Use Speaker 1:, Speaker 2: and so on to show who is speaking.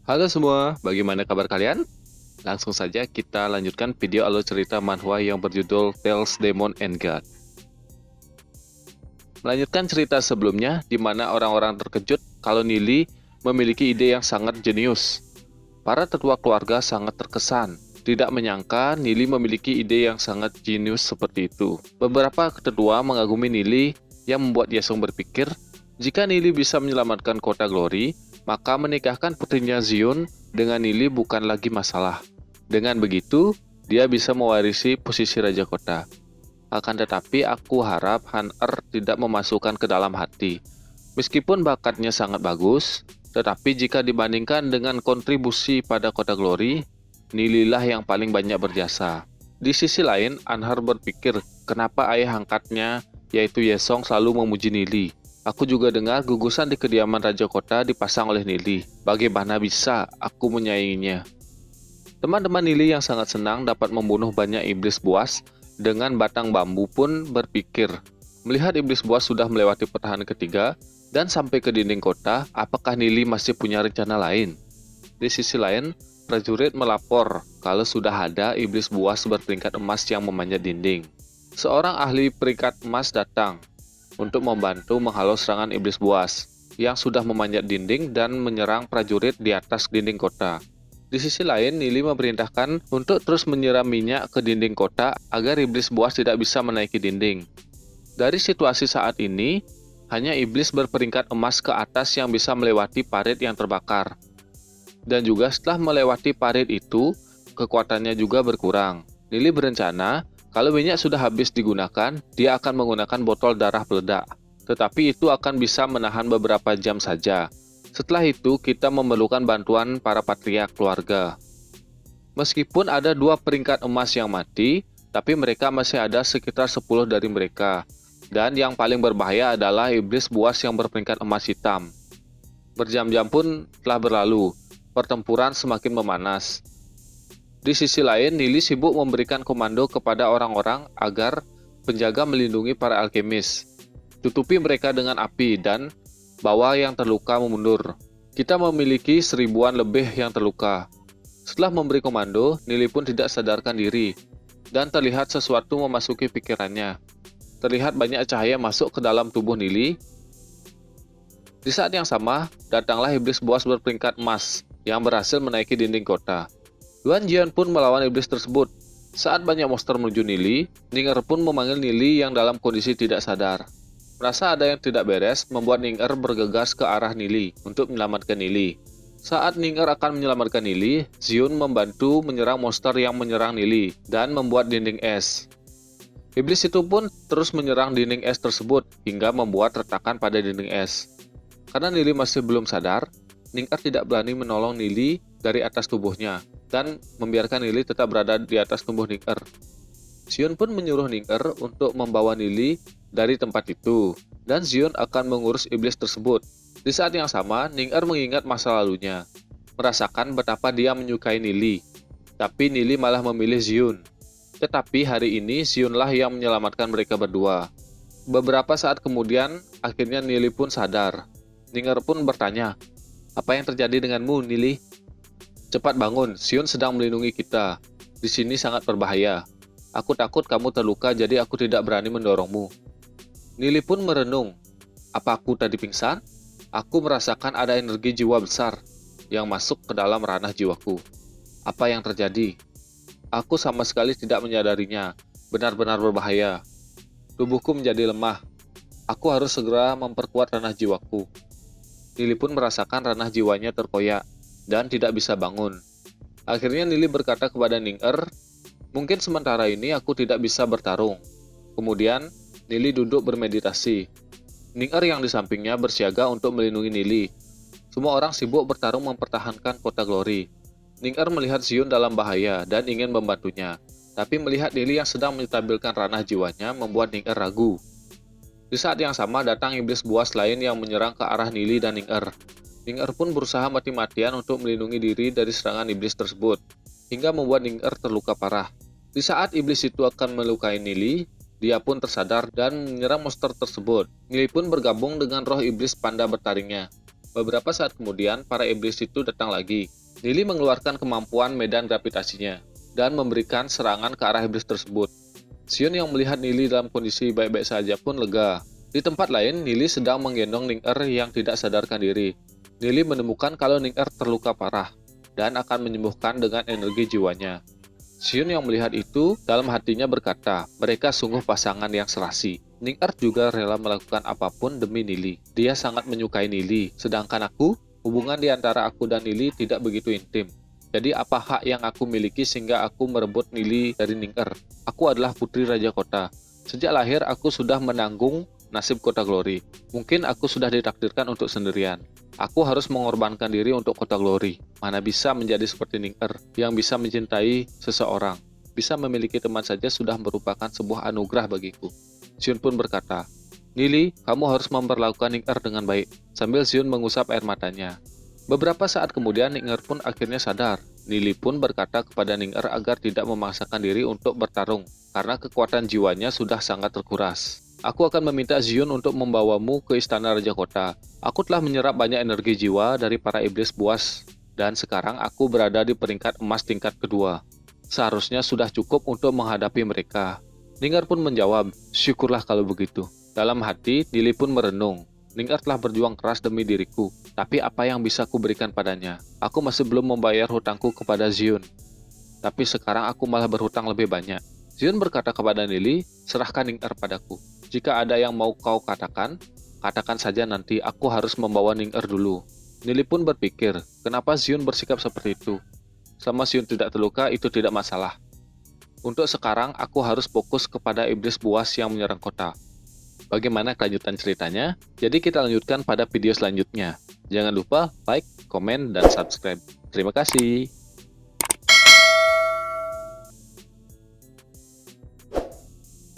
Speaker 1: Halo semua, bagaimana kabar kalian? Langsung saja kita lanjutkan video alur cerita manhwa yang berjudul Tales Demon and God. Melanjutkan cerita sebelumnya, di mana orang-orang terkejut kalau Nili memiliki ide yang sangat jenius. Para tetua keluarga sangat terkesan, tidak menyangka Nili memiliki ide yang sangat jenius seperti itu. Beberapa tetua mengagumi Nili yang membuat Yesung berpikir, jika Nili bisa menyelamatkan kota Glory, maka menikahkan putrinya Zion dengan Nili bukan lagi masalah. Dengan begitu, dia bisa mewarisi posisi raja kota. Akan tetapi aku harap Han-er tidak memasukkan ke dalam hati. Meskipun bakatnya sangat bagus, tetapi jika dibandingkan dengan kontribusi pada kota Glory, Nililah yang paling banyak berjasa. Di sisi lain, Anhar berpikir kenapa ayah angkatnya, yaitu Yesong, selalu memuji Nili. Aku juga dengar gugusan di kediaman Raja Kota dipasang oleh Nili. Bagaimana bisa aku menyayanginya? Teman-teman Nili yang sangat senang dapat membunuh banyak iblis buas dengan batang bambu pun berpikir, melihat iblis buas sudah melewati pertahanan ketiga dan sampai ke dinding kota, apakah Nili masih punya rencana lain? Di sisi lain, prajurit melapor kalau sudah ada iblis buas berperingkat emas yang memanjat dinding. Seorang ahli peringkat emas datang untuk membantu menghalau serangan iblis buas yang sudah memanjat dinding dan menyerang prajurit di atas dinding kota. Di sisi lain, Nili memerintahkan untuk terus menyiram minyak ke dinding kota agar iblis buas tidak bisa menaiki dinding. Dari situasi saat ini, hanya iblis berperingkat emas ke atas yang bisa melewati parit yang terbakar. Dan juga setelah melewati parit itu, kekuatannya juga berkurang. Nili berencana, kalau minyak sudah habis digunakan, dia akan menggunakan botol darah peledak. Tetapi itu akan bisa menahan beberapa jam saja. Setelah itu, kita memerlukan bantuan para patriark keluarga. Meskipun ada 2 peringkat emas yang mati, tapi mereka masih ada sekitar 10 dari mereka. Dan yang paling berbahaya adalah iblis buas yang berperingkat emas hitam. Berjam-jam pun telah berlalu, pertempuran semakin memanas. Di sisi lain, Nili sibuk memberikan komando kepada orang-orang agar penjaga melindungi para alkemis. Tutupi mereka dengan api dan bawa yang terluka memundur. Kita memiliki 1000-an lebih yang terluka. Setelah memberi komando, Nili pun tidak sadarkan diri, dan terlihat sesuatu memasuki pikirannya. Terlihat banyak cahaya masuk ke dalam tubuh Nili. Di saat yang sama, datanglah iblis buas berperingkat emas yang berhasil menaiki dinding kota. Yuan Jian pun melawan iblis tersebut. Saat banyak monster menuju Nili, Ning-er pun memanggil Nili yang dalam kondisi tidak sadar. Merasa ada yang tidak beres, membuat Ning-er bergegas ke arah Nili untuk menyelamatkan Nili. Saat Ning-er akan menyelamatkan Nili, Zion membantu menyerang monster yang menyerang Nili dan membuat dinding es. Iblis itu pun terus menyerang dinding es tersebut hingga membuat retakan pada dinding es. Karena Nili masih belum sadar, Ning-er tidak berani menolong Nili dari atas tubuhnya dan membiarkan Nili tetap berada di atas tubuh Ning-er. Zion pun menyuruh Ning-er untuk membawa Nili dari tempat itu, dan Zion akan mengurus iblis tersebut. Di saat yang sama, Ning-er mengingat masa lalunya, merasakan betapa dia menyukai Nili. Tapi Nili malah memilih Zion. Tetapi hari ini Zionlah yang menyelamatkan mereka berdua. Beberapa saat kemudian, akhirnya Nili pun sadar. Ning-er pun bertanya, "Apa yang terjadi denganmu, Nili? Cepat bangun, Zion sedang melindungi kita. Di sini sangat berbahaya. Aku takut kamu terluka, jadi aku tidak berani mendorongmu." Nili pun merenung. Apa aku tadi pingsan? Aku merasakan ada energi jiwa besar yang masuk ke dalam ranah jiwaku. Apa yang terjadi? Aku sama sekali tidak menyadarinya. Benar-benar berbahaya. Tubuhku menjadi lemah. Aku harus segera memperkuat ranah jiwaku. Nili pun merasakan ranah jiwanya terkoyak dan tidak bisa bangun. Akhirnya Nili berkata kepada Ning-er, "Mungkin sementara ini aku tidak bisa bertarung." Kemudian, Nili duduk bermeditasi. Ning-er yang di sampingnya bersiaga untuk melindungi Nili. Semua orang sibuk bertarung mempertahankan kota Glory. Ning-er melihat Zion dalam bahaya dan ingin membantunya. Tapi melihat Nili yang sedang menstabilkan ranah jiwanya membuat Ning-er ragu. Di saat yang sama datang iblis buas lain yang menyerang ke arah Nili dan Ning-er. Ning-er pun berusaha mati-matian untuk melindungi diri dari serangan iblis tersebut, hingga membuat Ning-er terluka parah. Di saat iblis itu akan melukai Nili, dia pun tersadar dan menyerang monster tersebut. Nili pun bergabung dengan roh iblis panda bertaringnya. Beberapa saat kemudian, para iblis itu datang lagi. Nili mengeluarkan kemampuan medan gravitasinya dan memberikan serangan ke arah iblis tersebut. Xion yang melihat Nili dalam kondisi baik-baik saja pun lega. Di tempat lain, Nili sedang menggendong Ning-Er yang tidak sadarkan diri. Nili menemukan kalau Ning-Er terluka parah dan akan menyembuhkan dengan energi jiwanya. Xion yang melihat itu dalam hatinya berkata, mereka sungguh pasangan yang serasi. Ning-Er juga rela melakukan apapun demi Nili. Dia sangat menyukai Nili, sedangkan aku, hubungan di antara aku dan Nili tidak begitu intim. Jadi apa hak yang aku miliki sehingga aku merebut Nili dari Ning-Er? Aku adalah putri Raja Kota. Sejak lahir aku sudah menanggung nasib Kota Glory. Mungkin aku sudah ditakdirkan untuk sendirian. Aku harus mengorbankan diri untuk Kota Glory. Mana bisa menjadi seperti Ning-Er yang bisa mencintai seseorang. Bisa memiliki teman saja sudah merupakan sebuah anugerah bagiku. Xion pun berkata, Nili, kamu harus memperlakukan Ning-Er dengan baik. Sambil Xion mengusap air matanya. Beberapa saat kemudian Ning-Er pun akhirnya sadar. Nili pun berkata kepada Ning-Er agar tidak memaksakan diri untuk bertarung, karena kekuatan jiwanya sudah sangat terkuras. Aku akan meminta Xion untuk membawamu ke istana Raja Kota. Aku telah menyerap banyak energi jiwa dari para iblis buas, dan sekarang aku berada di peringkat emas tingkat kedua. Seharusnya sudah cukup untuk menghadapi mereka. Ning-Er pun menjawab, syukurlah kalau begitu. Dalam hati, Nili pun merenung. Ning-Er telah berjuang keras demi diriku, tapi apa yang bisa kuberikan padanya? Aku masih belum membayar hutangku kepada Xion. Tapi sekarang aku malah berhutang lebih banyak. Xion berkata kepada Nili, serahkan Ning-Er padaku. Jika ada yang mau kau katakan, katakan saja nanti aku harus membawa Ning-Er dulu. Nili pun berpikir, kenapa Xion bersikap seperti itu? Selama Xion tidak terluka, itu tidak masalah. Untuk sekarang, aku harus fokus kepada iblis buas yang menyerang kota. Bagaimana kelanjutan ceritanya? Jadi kita lanjutkan pada video selanjutnya. Jangan lupa like, komen, dan subscribe. Terima kasih.